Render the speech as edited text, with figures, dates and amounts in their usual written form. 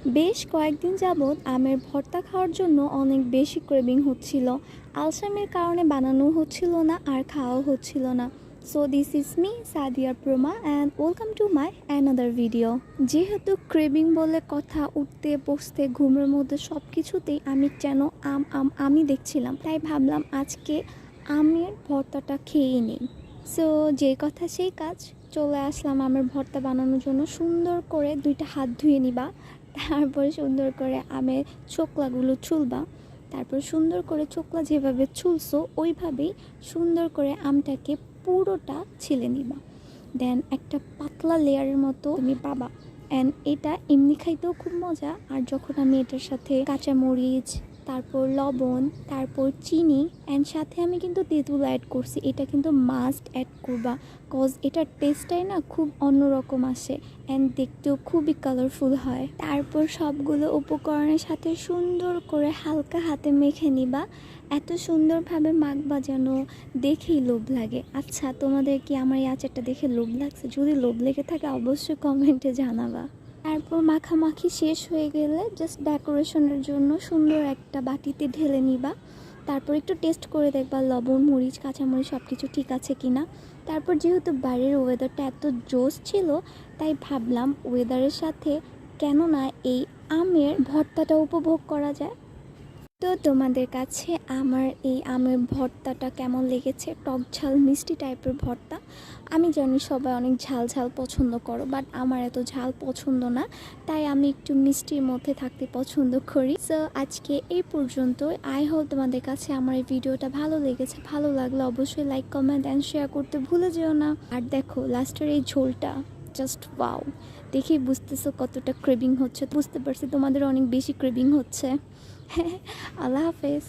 বেশ কয়েকদিন যাবৎ আমের ভর্তা খাওয়ার জন্য অনেক বেশি ক্রেভিং হচ্ছিল। আলসামের কারণে বানানো হচ্ছিল না আর খাওয়াও হচ্ছিল না। So this is me Sadia প্রমা and welcome to my another video. যেহেতু ক্রেভিং বলে কথা, উঠতে বসতে ঘুমের মধ্যে সব কিছুতেই আমি যেন আমি দেখছিলাম, তাই ভাবলাম আজকে আমের ভর্তাটা খেয়েই নিই। সো যে কথা সেই কাজ, চলে আসলাম আমের ভর্তা বানানোর জন্য। সুন্দর করে দুইটা হাত ধুয়ে নিবা, তারপরে সুন্দর করে আমের চোকলাগুলো ছুলবা। তারপর সুন্দর করে চোকলা যেভাবে ছুলছো ওইভাবেই সুন্দর করে আমটাকে পুরোটা ছিলে নিবা। দেন একটা পাতলা লেয়ারের মতো তুমি পাবা। অ্যান্ড এটা এমনি খাইতেও খুব মজা। আর যখন আমি এটার সাথে কাঁচামরিচ, তারপর লবণ, তারপর চিনি অ্যান্ড সাথে আমি কিন্তু তেঁতুল অ্যাড করছি, এটা কিন্তু মাস্ট অ্যাড করবা। কজ এটার টেস্টটাই না খুব অন্যরকম আসে অ্যান্ড দেখতেও খুবই কালারফুল হয়। তারপর সবগুলো উপকরণের সাথে সুন্দর করে হালকা হাতে মেখে নিবা। এত সুন্দরভাবে মাখবা যেন দেখেই লোভ লাগে। আচ্ছা, তোমাদের কি আমার এই আচারটা দেখে লোভ লাগছে? যদি লোভ লেগে থাকে অবশ্যই কমেন্টে জানাবা। তারপর মাখামাখি শেষ হয়ে গেলে জাস্ট ডেকোরেশনের জন্য সুন্দর একটা বাটিতে ঢেলে নিবা। তারপর একটু টেস্ট করে দেখবা লবণ, মরিচ, কাঁচামরিচ সব কিছু ঠিক আছে কি না। তারপর যেহেতু বাইরের ওয়েদারটা এত জোস ছিল, তাই ভাবলাম ওয়েদারের সাথে কেন না এই আমের ভর্তাটা উপভোগ করা যায়। তো তোমাদের কাছে আমার এই আমের ভর্তাটা কেমন লেগেছে? টক ঝাল মিষ্টি টাইপের ভর্তা। আমি জানি সবাই অনেক ঝাল ঝাল পছন্দ করো, বাট আমার এত ঝাল পছন্দ না, তাই আমি একটু মিষ্টির মধ্যে থাকতে পছন্দ করি। সো আজকে এই পর্যন্ত। আই হোপ তোমাদের কাছে আমার এই ভিডিওটা ভালো লেগেছে। ভালো লাগলে অবশ্যই লাইক, কমেন্ট অ্যান্ড শেয়ার করতে ভুলে যেও না। আর দেখো লাস্টের এই ঝোলটা জাস্ট ওয়াও, দেখেই বুঝতেছো কতটা ক্রেভিং হচ্ছে। বুঝতে পারছি তোমাদের অনেক বেশি ক্রেভিং হচ্ছে। আল্লাহ হাফেজ।